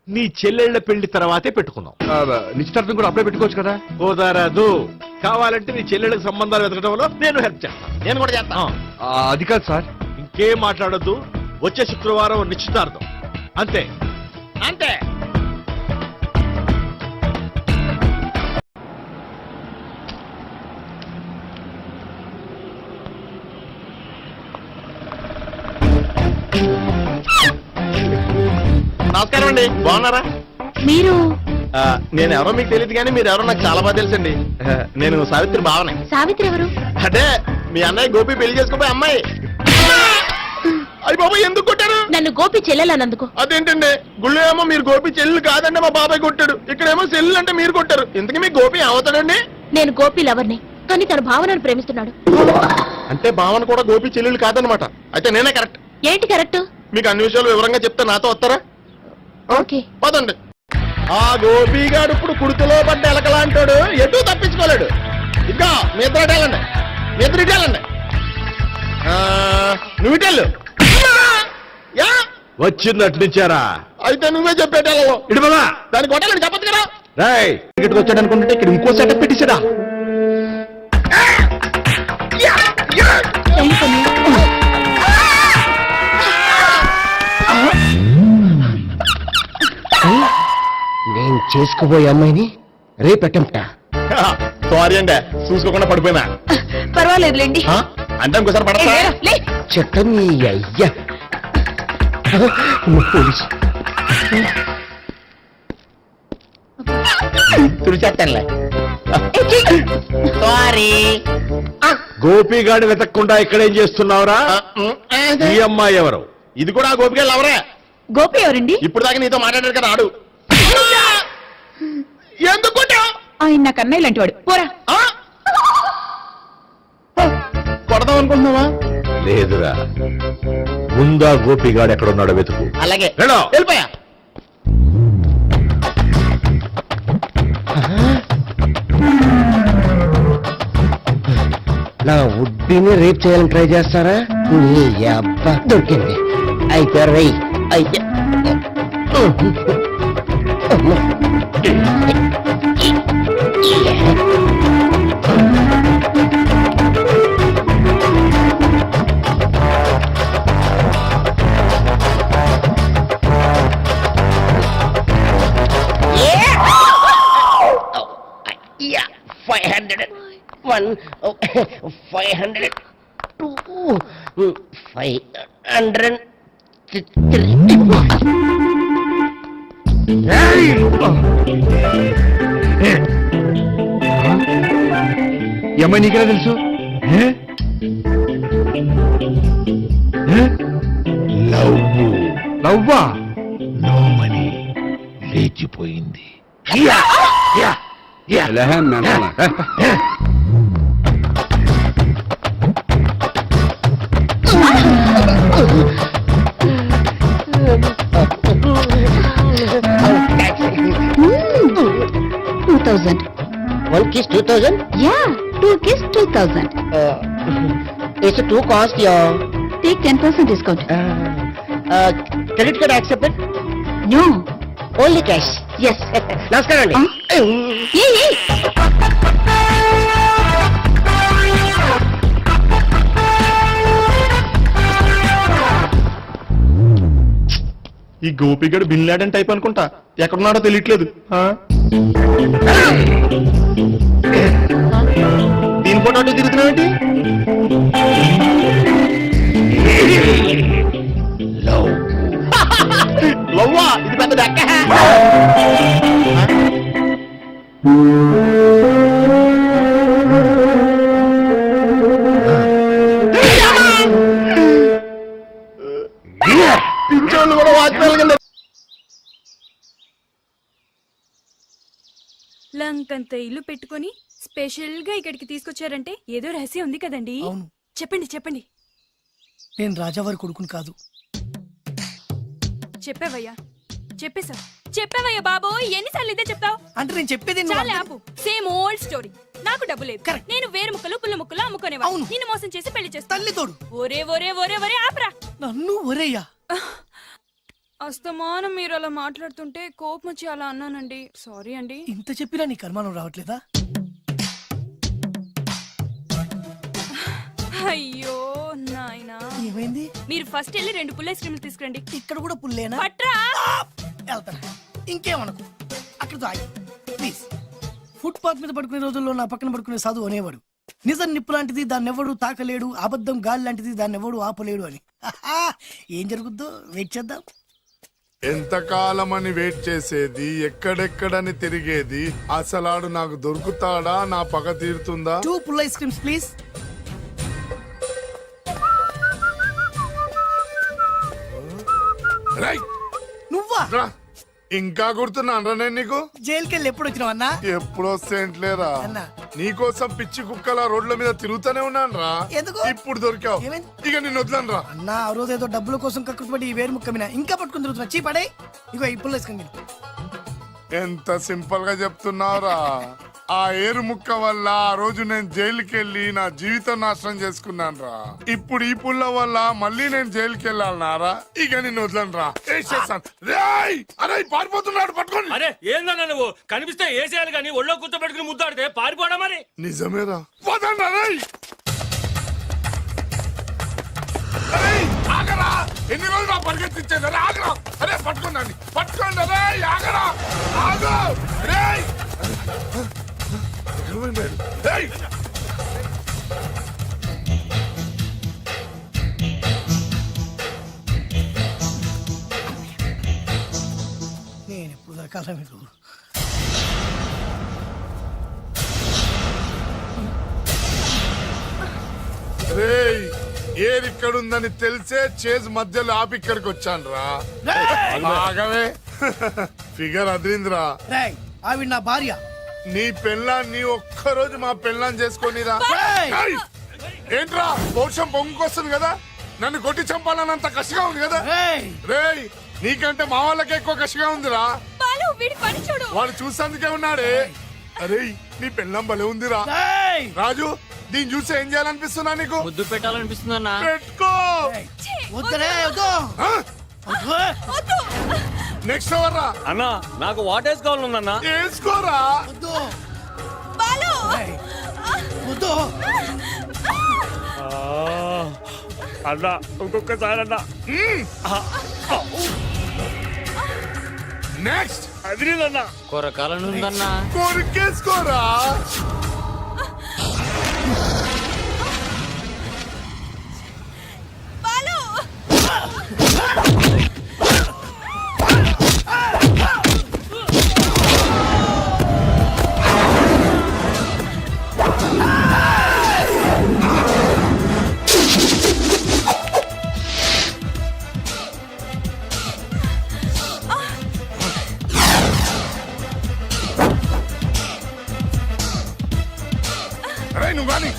నీ చెల్లెళ్ల పెళ్లి తర్వాతే పెట్టుకుందాం. నిశ్చితార్థం కూడా అప్పుడే పెట్టుకోవచ్చు కదా? కుదరదు, కావాలంటే నీ చెల్లెళ్ళకి సంబంధాలు వెతకడంలో నేను హెల్ప్ చేస్తాను. నేను కూడా చేస్తాను. అది కాదు సార్. ఇంకేం మాట్లాడొద్దు, వచ్చే శుక్రవారం నిశ్చితార్థం, అంతే అంతే. నమస్కారం అండి, బాగున్నారా? మీరు నేను ఎవరో మీకు తెలియదు కానీ మీరు ఎవరో నాకు చాలా బాగా తెలుసండి. నేను సావిత్రి భావనే. సావిత్రి ఎవరు? అదే మీ అన్నయ్య గోపి పెళ్లి చేసుకోపోయి అమ్మాయి. అయ్యి బాబాయ్ ఎందుకు కొట్టారు? నన్ను గోపి చెల్లెలన్నందుకు. అదేంటండి గుళ్ళు ఏమో మీరు గోపి చెల్లు కాదండి మా బాబాయ్ కొట్టాడు, ఇక్కడేమో చెల్లు అంటే మీరు కొట్టారు. ఇంతకీ మీ గోపి ఏమవుతాడండి? నేను గోపి లవర్ని, కానీ తన భావనను ప్రేమిస్తున్నాడు. అంటే భావన కూడా గోపి చెల్లెలు కాదనమాట. అయితే నేనే కరెక్ట్. ఏంటి కరెక్ట్? మీకు అన్ని విషయాలు వివరంగా చెప్తే నాతో వస్తారా? ఓకే. పదండి. ఆ గోపిగాడు ఇప్పుడు కుడితిలో పడ్డ ఎలకలాంటాడు, ఎటు తప్పించుకోలేడు. ఇదిగా మీ ఇద్దరు ఇటేళ్ళండి, మీ ఇద్దరు ఇటేళ్ళండి. నువ్వు ఇటెళ్ళు. యా వచ్చింది అట్నుంచారా? అయితే నువ్వే చెప్పేటెళ్ళలో ఇటు బాబా దానికి కొట్టాలని చెప్పదు కదా. రాయ్ ఇక్కడికి వచ్చాడు అనుకుంటే ఇక్కడ ఇంకో సెటప్ పెట్టించడా? నేను చేసుకోబోయే అమ్మాయిని రేపెట్టంట. సారీ అండి చూసుకోకుండా పడిపోయినా. పర్వాలేదులేండి. అంటే ఇంకోసారి పడతా. చెట్ట నీ అయ్యా పోలీసు తుడిచేస్తానులే. సారీ. గోపిగాడి వెతకకుండా ఇక్కడేం చేస్తున్నావురా? ఈ అమ్మాయి ఎవరు? ఇది కూడా ఆ గోపిగాళ్ళు ఎవరే? గోపి ఎవరండి? ఇప్పుడు దాకా నీతో మాట్లాడారు కదా ఆడు. ఎందుకు కొట్టావ్? ఆయన నాకు అన్నయ్య లాంటి వాడు. పోరా. కొడదాం అనుకుంటున్నావా? లేదురా, ముందా గోపిగాడు ఎక్కడున్నాడో వెతుకు. అలాగే వెళ్ళు. వెళ్ళిపోయా. నా ఉడ్డిని రేప్ చేయాలని ట్రై చేస్తారా? నీ అబ్బా దొరికింది. అయితే రై అయితే Yeah, 500. 1, 500. 2, 500. 3. ఈ అమ్మాయి నీకెలా తెలుసు? లవ్వా? నో మనీ లేచిపోయింది. One kiss 2000. Yeah, 2 kiss 2000. It's a 2 cost, yeah. Take 10% discount. Credit card accepted? No. Only cash. Yes. నమస్కారం అండి. Hey. ఈ గోపిగడు బిన్ లాడెన్ టైప్ అనుకుంటా, ఎక్కడున్నాడో తెలియట్లేదు. దీని ఫోటో అటు తిరుగుతున్నావేంటి? లవ్వా? ఇది పెద్ద దక్క. పింఛోళ్ళు కూడా వాచ్మెన్ కింద. లంకంత ఇల్లు పెట్టుకొని స్పెషల్ గా ఇక్కడికి తీసుకొచ్చారంటే ఏదో రహస్యం ఉంది కదండి. అవును. చెప్పండి. నేను రాజావారి కొడుకుని కాదు. చెప్పావయ్యా బాబు, ఎన్నిసార్లు ఇదే చెప్తావు? అంటే నేను చెప్పేది నువ్వు చాలా ఆపు. Same old story. నాకు డబ్బు లేదు, Correct. నేను వేరు ముక్కలు పుల్ల ముక్కలు అమ్ముకునేవా. అవును. నిన్ను మోసం చేసి పెళ్లి చేస్తా. తల్లి తోడు. ఒరే ఆపరా. నన్ను ఒరేయ్యా. అస్తమానం మీరు అలా మాట్లాడుతుంటే కోపం వచ్చి అలా అన్నానండి. సారీ అండి. ఇంత చెప్పినా నీ కర్మానం రావట్లేదా? అయ్యో నాయనా. ఏమైంది? మీరు ఫస్ట్ వెళ్ళి 2 పుల్ల ఐస్ క్రీమ్లు తీసుకురండి. ఇక్కడ కూడా పుల్లేనా? పట్రా. వెళ్తాను. ఇంకేమనుకో, అక్కడితో ఆగి ప్లీజ్. ఫుట్పాత్ మీద పడుకునే రోజుల్లో నా పక్కన పడుకునే సాధువు అనేవాడు, నిజం నిప్పు లాంటిది దాన్నెవడు తాకలేడు, అబద్ధం గాలి లాంటిది దాన్నెవడు ఆపలేడు అని. ఏం జరుగుద్దో వెయిట్ చేద్దాం. ఎంతకాలమని వెయిట్ చేసేది, ఎక్కడెక్కడని తిరిగేది, అసలాడు నాకు దొరుకుతాడా, నా పగ తీరుతుందా? 2 పుల్ ఐస్ క్రీమ్స్ ప్లీజ్. రేయ్, నువ్వా? రా. ఇంకా గుర్తున్నాను నేను నీకు. జైలుకి వెళ్ళి ఎప్పుడు వచ్చినావు అన్నా? ఎప్పుడు వస్తేంట్లేరా, అన్నా. నీకోసం పిచ్చి కుక్కల రోడ్ల మీద తిరుగుతూనే ఉన్నాను రా. ఎందుకు? ఇప్పుడు దొరికావు. ఏమైంది? ఇక నిన్ను వదలను రా. అన్నా ఆ రోజు ఏదో డబ్బుల కోసం కక్కుతుపడి ఈ వేరు ముక్క మీద ఇంకా పట్టుకుని తిరుగుతున్నా. చీ పడే. ఇగో ఈ పుల్ ఐస్ క్రీమ్. ఎంత సింపుల్ గా చెప్తున్నావురా. ఆ ఏరు ముక్క వల్ల ఆ రోజు నేను జైలుకి వెళ్ళి నా జీవితం నాశనం చేసుకున్నాను రా. ఇప్పుడు ఈ పుల్ల వల్ల మళ్ళీ నేను జైలుకి వెళ్ళాలన్నారా? ఇక నిన్ను వదలను రా. అరే పారిపోతున్నాడు, పట్టుకోండి. అరే ఏందన్నా నువ్వు కనిపిస్తే ఏసేయాలి కానీ ఒళ్ళో కూర్చోబెట్టుకుని ముద్దాడితే పారిపోవడం మరి. నిజమేరా, వదండి. అరే ఆగరా, ఎన్ని రోజులు నా పరిగెత్తించేది. అరే ఆగరా, అరే పట్టుకోండి, పట్టుకోండి. అరే ఆగరా, ఆగు. రేయ్ ఏయ్! నేను ఎప్పుడు దొరకాల మీకు? రేయ్, ఏరిక్కడుందని తెలిసే చేజ్ మధ్యలో ఆపి ఇక్కడికి వచ్చాను రా. ఆగవే, ఫిగర్ అదిరిందిరా. రేయ్ ఆవిడ నా భార్య. నీ పెళ్ళాన్ని ఒక్కరోజు మా పెళ్ళాన్ని చేసుకొనిరా. రేయ్! ఏయ్! ఏంట్రా పౌరుషం పొంగుకొస్తుంది కదా, నన్ను కొట్టి చంపాలన్నంత కసిగా ఉంది కదా. రేయ్! రేయ్, నీకంటే మా వాళ్ళకే ఎక్కువ కసిగా ఉందిరా. బాలు వీడి పని చూడు. వాడు చూసేందుకే ఉన్నాడే. అరే నీ పెళ్ళం భలే ఉందిరా. రేయ్! రాజు, దీన్ని చూసి ఏం చేయాలనిపిస్తున్నా నీకు? ముద్దు పెట్టాలనిపిస్తుందన్నా. పెట్టుకో. వద్దురే వద్దు. ఆ? వద్దు. నెక్స్ట్ ఎవర్రా? అన్నా నాకు వాటేస్ కావాలన్నా. వేసుకోరా. వద్దు. బాలు రేయ్! వద్దు. అన్నా ఇంకొకసారి అన్నా. నెక్స్ట్ అదిరిందన్నా. కొరకాలని ఉందన్నా. కొరికేసుకోరా. బాలు అరే నువ్వు కానీ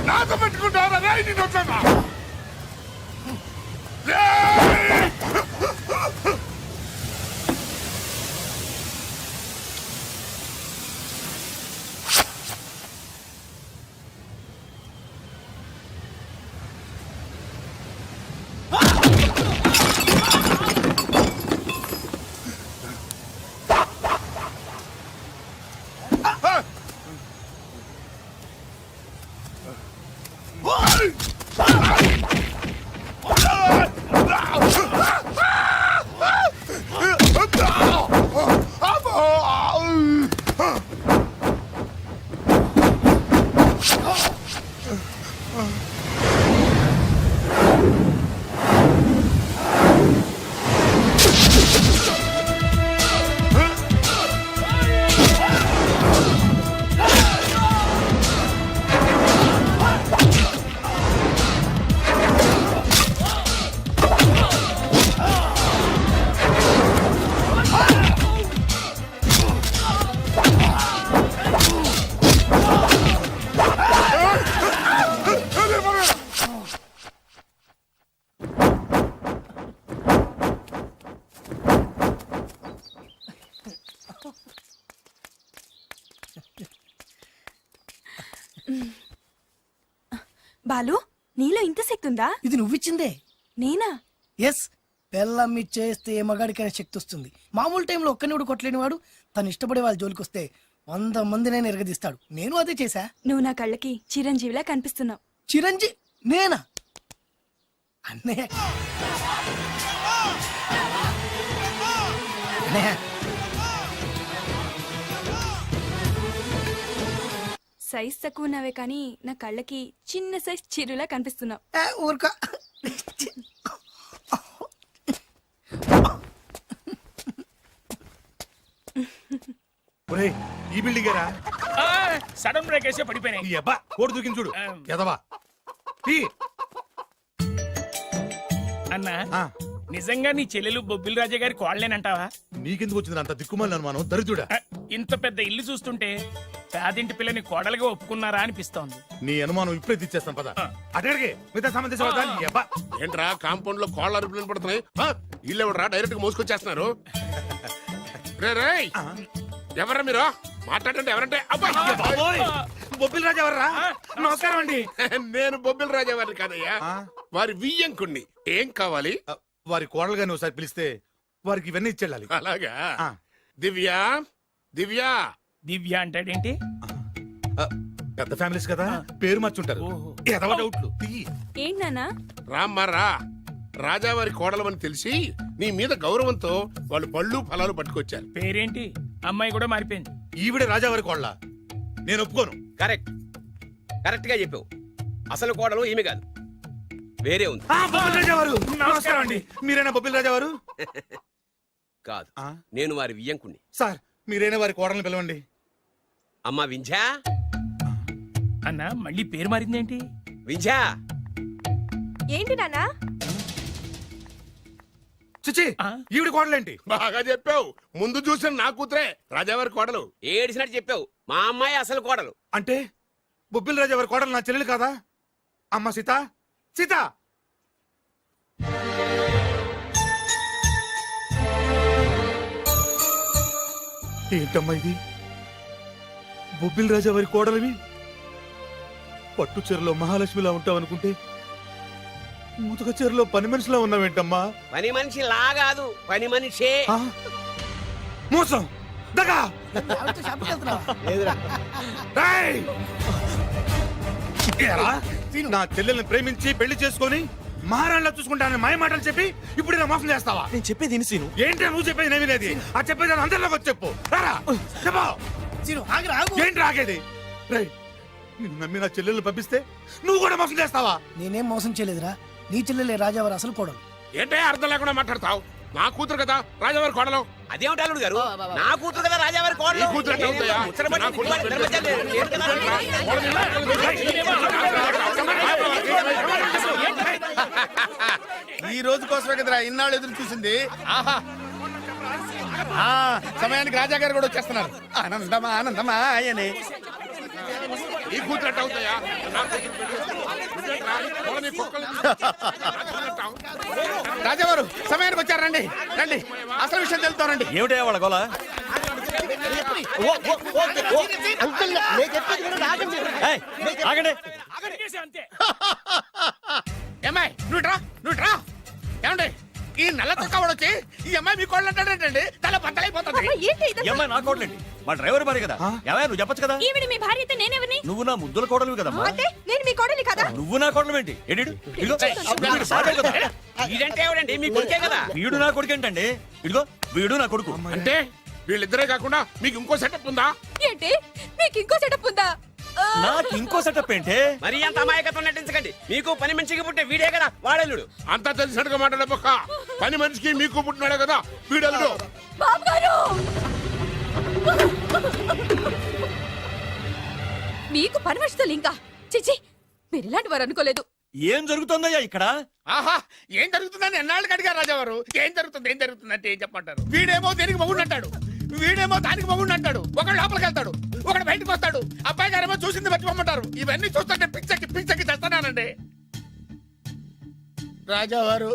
నాతో పెట్టుకుంటారా? రేయ్ నిన్ను వదలనా? రేయ్! బాలు నీలో ఇంత శక్తి ఉందా? ఇది నువ్విచ్చిందే. నేనా? ఎస్, బెల్లం ఇచ్చేస్తే ఏ మగాడికైనా శక్తి వస్తుంది. మామూలు టైంలో ఒక్కనివుడు కొట్టలేని వాడు తను ఇష్టపడే వాళ్ళ జోలికి వస్తే 100 మందినైనా ఎరగదీస్తాడు. నేను అదే చేశా. నువ్వు నా కళ్ళకి చిరంజీవిలా కనిపిస్తున్నావు. చిరంజీ నేనా? అన్నయ్య అన్నయ్య, సైజ్ తక్కువ ఉన్నావే కానీ నా కళ్ళకి చిన్న సైజ్ చిరులా కనిపిస్తున్నావు. ఊరుకో. ఈ బిల్డింగ్ సడన్ బ్రేక్ వేసే పడిపోయినాయి. అబ్బా కోడి దూకింది చూడు ఎదవా. అన్నా నిజంగా నీ చెల్లెలు బొబ్బిల్ రాజా గారి కోడలేనంటావా? నీకెందుకు వచ్చింది అంత దిక్కుమాలి అనుమానం దరిద్రుడా? ఇంత పెద్ద ఇల్లు చూస్తుంటే పేదింటి పిల్లని కోడలుగా ఒప్పుకున్నారా అనిపిస్తోంది. నీ అనుమానం ఇప్పుడే తెచ్చేస్తాం పద. అక్కడికి మిగతా సంబంధించిన ఏంట్రా కాంపౌండ్ లో కోళ్ళ అరుపులు పడుతున్నాయి? ఇల్లు ఎవడరా డైరెక్ట్ గా మోసుకొచ్చేస్తున్నారు? రే రేయ్, ఎవరా మీరు? మాట్లాడండి. ఎవరంటే? బొబ్బిల్ రాజా ఎవర్రా? నమస్కారం అండి. నేను బొబ్బిల్ రాజా వారిని కాదయ్యా, వారి వియ్యంకుణ్ణి. ఏం కావాలి? వారి కోడలుగా నువ్వు ఒకసారి పిలిస్తే వారికి ఇవన్నీ ఇచ్చేళ్ళాలి. అలాగా? దివ్య దివ్య దివ్య అంటాడేంటి? పెద్ద ఫ్యామిలీస్ కదా, పేరు మార్చుంటారు. ఎదవ డౌట్లు. ఏంటి నాన్నా? రామ్మారా, రాజావారి కోడలమని తెలిసి నీ మీద గౌరవంతో వాళ్ళు పళ్ళు ఫలాలు పట్టుకొచ్చారు. పేరేంటి? అమ్మాయి కూడా మారిపోయింది. ఈవిడే రాజావారి కోడల? నేను ఒప్పుకోను. కరెక్ట్ కరెక్ట్ గా చెప్పావు. అసలు కోడలు ఈమె కాదు, వేరే ఉంది. బొబ్బిల్ రాజా వారు నమస్కారం అండి. మీరేనా బొబ్బిల్ రాజా వారు? కాదు, నేను వారి వియ్యంకుణ్ణి. సార్ మీరైనా వారి కోడల్ని పిలవండి. అమ్మా వింధ్యా. అన్నా మళ్ళీ పేరు మారిందేంటి? వింధ్యా. ఏంటి నాన్నా? చిచి, ఈవిడ కోడలేంటి? బాగా చెప్పావు. ముందు చూసిన నా కూతురే రాజావారి కోడలు. ఏడిసినట్టు చెప్పావు. మా అమ్మాయి అసలు కోడలు. అంటే బొబ్బిల్ రాజా వారి కోడలు నా చెల్లెలు కాదా? అమ్మ సీత, సీత. ఏంటమ్మా ఇది? బొబ్బిల్ రాజా వారి కోడలివి పట్టు చీరలో మహాలక్ష్మిలా ఉంటావనుకుంటే ముతక చీరలో పని మనిషిలా ఉన్నావేంటమ్మా? పని మనిషి లా కాదు, పని మనిషే. మోసం, దగా. ఏయ్! ఏరా, నా చెల్లెల్ని ప్రేమించి పెళ్లి చేసుకొని మహారాణిలా చూసుకుంటానని మాయ మాటలు చెప్పి ఇప్పుడు నా మోసం చేస్తావా? నేను చెప్పేది సీను. ఏంటి నువ్వు చెప్పేది? నేను వినేది. ఆ చెప్పేది అందరిలోకి వచ్చి చెప్పు. రారా, చెప్పు. ఏంటి రాగేది? రేయ్, నిన్ను నమ్మి నా చెల్లెల్ని పంపిస్తే నువ్వు కూడా మోసం చేస్తావా? నేనేం మోసం చేయలేదురా. నీ చెల్లెలే రాజావారు అసలు కోడలు. ఏంటే అర్థం లేకుండా మాట్లాడతావు? నా కూతురు కదా రాజావారి కోడలు. అదేమిటి అల్లుడు గారు, నా కూతురు కదా రాజావారి నీ కోడలు. కూతురు ఎట్లా అవుతాయా? నా ఈ రోజు కోసమే కదరా ఇన్నాళ్ళు ఎదురు చూసింది. ఆహా, సమయానికి రాజా గారు కూడా వచ్చేస్తున్నారు. ఆనందమా ఆనందమా ఆయనే. ఈ కూతురు ఎట్లా అవుతాయా? నా రాజావారు సమయానికి వచ్చారు. రండి రండి, అసలు విషయం తెలుతానండి. ఏమిటా వాళ్ళ గోల? అంతే. ఏమ్మాయి నువ్వు రా. ఏమండి ఈ నల్ల చొక్కావాడు వచ్చి ఈ అమ్మాయి మీ కోళ్ళు అంటాడేంటండి? తల బద్దలైపోతుంది. అమ్మాయి నా కోడలేండి, మా డ్రైవర్ భార్య కదా. ఏమయ్య నువ్వు చెప్పొచ్చు కదా. ఈవిడ మీ భార్య అయితే నేనెవరిని? నువ్వు నా ముద్దుల కోడలు కదమ్మా. అంటే నేను మీ కోడలి కదా? నువ్వు నా కోడలు ఏంటి? వీడంటే ఎవడండి? మీ కొడుకే కదా. వీడు నా కొడుకు ఏంటండి? ఇదిగో వీడు నా కొడుకు. అంటే వీళ్ళిద్దరే కాకుండా మీకు ఇంకో సెటప్ ఉందా? ఏంటి మీకు ఇంకో సెటప్ ఉందా? నాకు ఇంకో సెటప్ ఏంటి? మరి అంత అమాయకత్వం నటించకండి. మీకు పని మనిషికి పుట్టే వీడే కదా వాడల్లుడు. అంతా తెలిసినట్టుగా మాట్లాడబోక. పని మనిషికి మీకు పుట్టినాడే కదా వీడల్లుడు. మీకు పని మనిషితో లింకా? చిచి, మీరు ఇలాంటి వారు అనుకోలేదు. ఏం జరుగుతుందయ్యా ఇక్కడ? ఆహా, ఏం జరుగుతుందని ఎన్నాళ్ళకి అడిగారు రాజావారు. ఏం జరుగుతుంది అంటే ఏం చెప్పంటారు? వీడేమో దేనికి మగుడు అంటాడు, వీడేమో దానికి మగుడు అంటాడు. ఒకడు లోపలికి వెళ్తాడు, ఒకడు బయటకు వస్తాడు. అబ్బాయి గారేమో చూసింది మర్చిపోమంటారు. ఇవన్నీ చూస్తుంటే పిచ్చకి చేస్తానండి. రాజావారు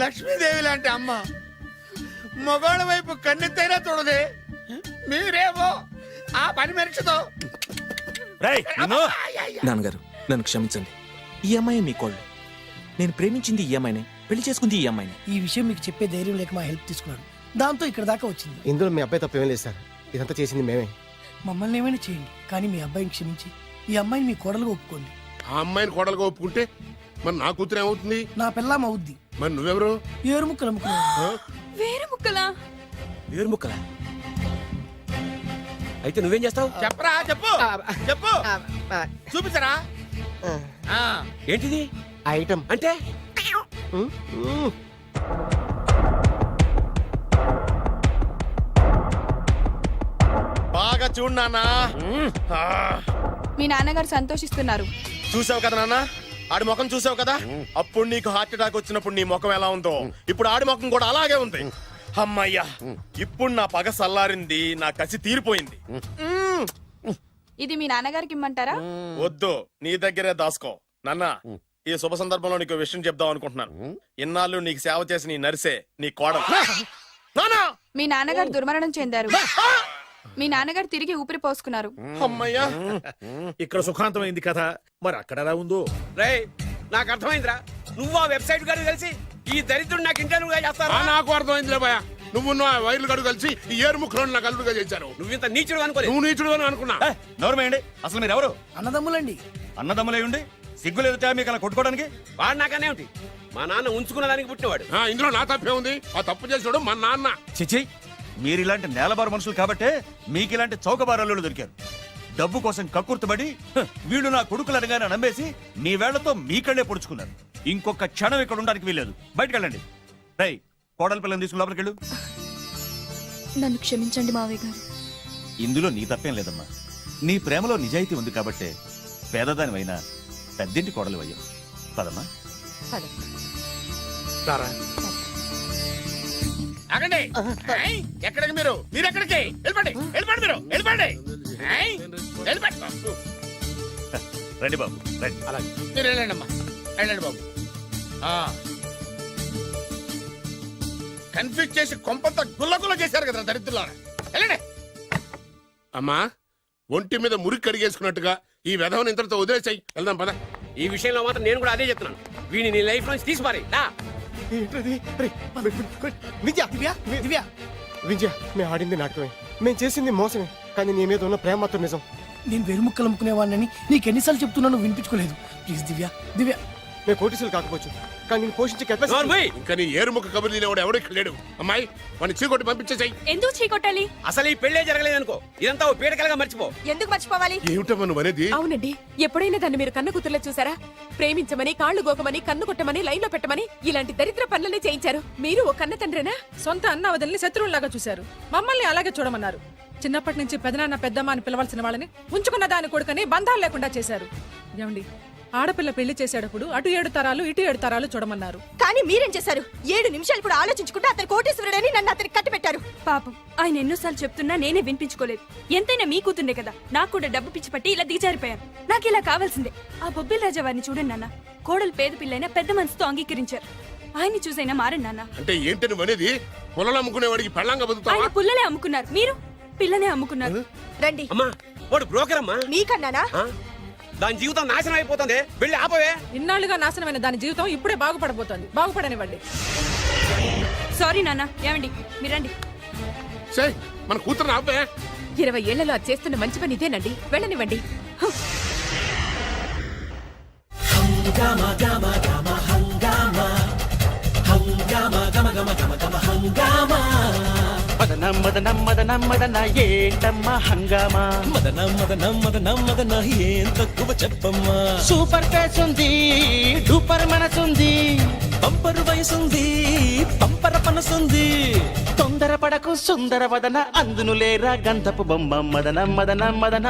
లక్ష్మీదేవి లాంటి అమ్మ మగోళ్ళ వైపు కన్నెత్తైనా చూడదే. మీరేమో ఆ పని మనిషితో. నాన్నగారు నన్ను క్షమించండి. ఈ అమ్మాయి మీ కోళ్ళు. నేను ప్రేమించింది ఈ అమ్మాయిని, పెళ్లి చేసుకుంది ఈ అమ్మాయిని. ఈ విషయం మీకు చెప్పే ధైర్యం లేక మా హెల్ప్ తీసుకున్నాడు. దాంతో ఇక్కడ దాకా వచ్చింది. ఇందులో మీ అబ్బాయి తప్పేం లేదు సార్, ఇదంతా చేసింది మేమే. మమ్మల్ని ఏమైనా చేయండి, కానీ మీ అబ్బాయిని క్షమించి ఈ అమ్మాయిని మీ కోడలుగా ఒప్పుకోండి. ఆ అమ్మాయిని కోడలుగా ఒప్పుకుంటే మరి నా కూతురు ఏమవుతుంది? నా పిల్లం అవుద్ది. మరి నువ్వెవరు? ఏరు ముక్కలు అమ్ముకున్నావు. వేరే ముక్కలా? వేరు ముక్కలా? అయితే నువ్వేం చేస్తావు? చెప్పరా, చెప్పు చెప్పు, చూపించరా. ఏంటిది ఐటమ్ అంటే? బాగా చూడు నాన్న. మీ నాన్నగారు సంతోషిస్తున్నారు. చూసావు కదా నాన్న, ఆడి ముఖం చూసావు కదా. అప్పుడు నీకు హార్ట్ అటాక్ వచ్చినప్పుడు నీ ముఖం ఎలా ఉందో ఇప్పుడు ఆడి ముఖం కూడా అలాగే ఉంది. అమ్మయ్యా, ఇప్పుడు నా పగ సల్లారింది, నా కసి తీరిపోయింది. ఇది మీ నాన్నగారికి ఇమ్మంటారా? వద్దు, నీ దగ్గరే దాసుకో. నాన్న, ఈ శుభ సందర్భంలో నీకు విషయం చెప్దాం అనుకుంటున్నాను. ఇన్నాళ్ళు నీకు సేవ చేసి నీ నర్సే నీ కోడలు. మీ నాన్నగారు దుర్మరణం చెందారు. మీ నాన్నగారు తిరిగి ఊపిరి పోసుకున్నారు. అమ్మయ్యా, ఇక్కడ సుఖాంతమైంది కదా, మరి అక్కడ ఎలా ఉందో. రేయ్, నాకు అర్థమైందిరా. నువ్వు ఆ వెబ్సైట్ గారు కలిసి ఈ దరిద్రుడు నాకు ఇంటర్వ్యూగా చేస్తారా? నాకు అర్థమైందిలే భయ. నువ్వు వైర్లు గడు కలిసి ఈ ఏరు ముక్కలు నాకు అల్లుడుగా చేశారు. నువ్వింత నీచుడు అనుకోలేదు. నువ్వు నీచుడు అని అనుకున్నా. నోరమేయండి, అసలు మీరు ఎవరు? అన్నదమ్ములండి. అన్నదమ్ములే ఉండి సిగ్గులేదుట మీకు అలా కొట్టుకోవడానికి? వాడు నాకనే ఉంటి. మా నాన్న ఉంచుకున్న దానికి పుట్టినవాడు. ఇందులో నా తప్పే ఉంది. ఆ తప్పు చేసాడు మా నాన్న. చిచి, మీరు ఇలాంటి నేలబారు మనుషులు కాబట్టే మీకు ఇలాంటి చౌకబారల్లులు దొరికారు. డబ్బు కోసం కక్కుర్తుబడి వీళ్ళు నా కొడుకులు అనగానే నమ్మేసి మీ వేళ్లతో మీ కళ్ళే పొడుచుకున్నారు. ఇంకొక క్షణం ఇక్కడ ఉండడానికి వీల్లేదు. బయటకు వెళ్ళండి. రై, కోడల పిల్లని తీసుకుని లోపలికి వెళ్ళు. నన్ను క్షమించండి మావయ్య గారు. ఇందులో నీ తప్పేం లేదమ్మా. నీ ప్రేమలో నిజాయితీ ఉంది కాబట్టే పేదదానివైనా పెద్దింటి కోడలు అయ్యావు. పదమ్మా. ఆగండి. ఎక్కడికి మీరు ఎక్కడికి వెళ్ళిపోండి, వెళ్ళిపోండి, మీరు వెళ్ళిపోండి, వెళ్ళిపోండి. రండి బాబు, రండి. అలాగే మీరు వెళ్ళండి అమ్మా, వెళ్ళండి బాబు. కన్ఫ్యూజ్ చేసి కొంపంతా గుల్లగుల్ల చేశారు కదా దరిద్రులారా. వెళ్ళండి. అమ్మా, ఒంటి మీద మురికి కడిగేసుకున్నట్టుగా ఈ వెధవని ఇంతటితో వదిలేసాయి. వెళ్దాం పద. ఈ విషయంలో మాత్రం నేను కూడా అదే చెప్తున్నాను. వీడిని నీ లైఫ్ నుంచి తీసి పారేయ్. విద్య దివ్య, విద్య, మేము ఆడింది నాటకమే, మేము చేసింది మోసమే, కానీ నీ మీద ఉన్న ప్రేమ మాత్రం నిజం. నేను వేరు ముక్కలు అమ్ముకునేవాడిని నీకు ఎన్నిసార్లు చెప్తున్నాను వినిపించుకోలేదు. ప్లీజ్ దివ్య, దివ్య. మేము కోటీసులు కాకపోవచ్చు, కానీ నేను పోషించే కెపాసిటీ. ఇంకా నీ ఏరుముక్క కబుర్లు తినేవాడు ఎవడు ఇక్కడ లేడు. అమ్మాయి, వాడిని చీకొట్టి పంపించేసాయి. ఎందుకు చీకొట్టాలి? అసలు ఈ పెళ్లే జరగలేదనుకో, ఇదంతా ఓ పీడకలుగా మర్చిపో. ఎందుకు మర్చిపోవాలి? ఏమిటమ్మా నువ్వు అనేది? అవునండి, ఎప్పుడైనా దాన్ని మీరు కన్న కూతుర్లో చూసారా? ప్రేమించమని, కాళ్లు గోకమని, కన్ను కొట్టమని, లైన్ లో పెట్టమని ఇలాంటి దరిద్ర పనులనే చేయించారు. మీరు ఓ కన్న తండ్రేనా? సొంత అన్న వదిలిని శత్రువులాగా చూశారు. మమ్మల్ని అలాగే చూడమన్నారు. చిన్నప్పటి నుంచి పెదనాన్న పెద్దమ్మ అని పిలవాల్సిన వాళ్ళని ఉంచుకున్న దాని కొడుకని బంధాలు లేకుండా చేశారు. ఏమండి, ఆడపిల్ల పెళ్లి చేసేటప్పుడు అటు 7 తరాలు ఇటు 7 తరాలు చూడమన్నారు. కానీ మీరేం చేశారు? 7 నిమిషాలు కూడా ఆలోచించుకుంటే అతను కోటేశ్వరుడని నన్ను అతనికి కట్టిపెట్టారు. పాపం, ఆయన ఎన్నోసార్లు చెప్తున్నా నేనే వినిపించుకోలేదు. ఎంతైనా మీ కూతుండే కదా. నాకు కూడా డబ్బు పిచ్చి పట్టి ఇలా దిగజారిపోయాను. నాకు ఇలా కావాల్సిందే. ఆ బొబ్బిల్ రాజా వారిని చూడండి నాన్న. కోడలు పేద పిల్లైనా పెద్ద మనసుతో అంగీకరించారు. ఆయన్ని చూసైనా మారండి నాన్న. అంటే ఏంటి నువ్వు అనేది? పొలాలు అమ్ముకునేవాడికి పెళ్ళంగా బతుకుతావా? ఆయన పుల్లలే అమ్ముకున్నారు, మీరు పిల్లనే అమ్ముకున్నారు. రండి. అమ్మా, వాడు బ్రోకర్ అమ్మా. మీకన్నానా? దాని జీవితం నాశనం అయిపోతుంది. వెళ్ళి ఆపవే. ఇన్నాళ్లుగా నాశనమైన దాని జీవితం ఇప్పుడే బాగుపడబోతోంది. బాగుపడనివ్వండి. సారీ నాన్న. ఏమండి, మీరండి. మన కూతురు ఆపే. 20 ఏళ్లలో అది చేస్తున్న మంచి పని ఇదేనండి. వెళ్ళనివ్వండి. మదనం మదనం మదనం మదన ఏంటమ్మా హంగామా, మదనం మదనం మదనం మదన ఏం తక్కువ చెప్పమ్మా. సూపర్ ఫేస్ ఉంది, డూపర్ మనసుంది, బంపర్ వయసుంది, పంపర పనసుంది. తొందరపడకు సుందర వదన, అందును లేరా గంధపు బొమ్మ. మదనం మదనం మదన.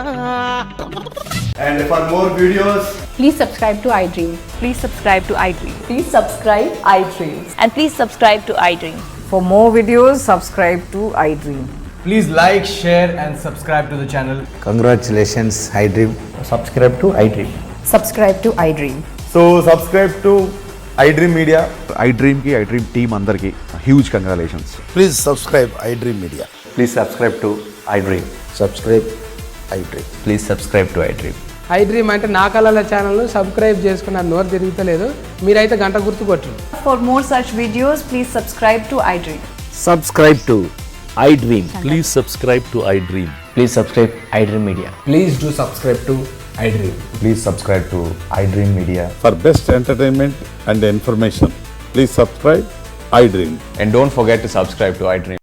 And for more videos, Please subscribe to iDream. Please subscribe to iDream. Please subscribe iDream. And please subscribe to iDream. For more videos, subscribe to iDream. please like, share and subscribe to the channel. Congratulations iDream. Subscribe to iDream. Subscribe to iDream. So subscribe to iDream Media. iDream కి iDream team అందరికి huge congratulations. Please subscribe iDream media. Please subscribe to iDream. Subscribe iDream. Please subscribe to iDream. I dream అంటే నా కళల channel subscribe చేసుకున్న నోరు తిరుగుతలేదు. మీరైతే గంట గుర్తు కొట్టరు. For more such videos please subscribe to iDream. Subscribe to iDream. Please subscribe to iDream. Please subscribe iDream media. Please do subscribe to iDream. Please subscribe to iDream Media. For best entertainment and information, please subscribe iDream. And don't forget to subscribe to iDream.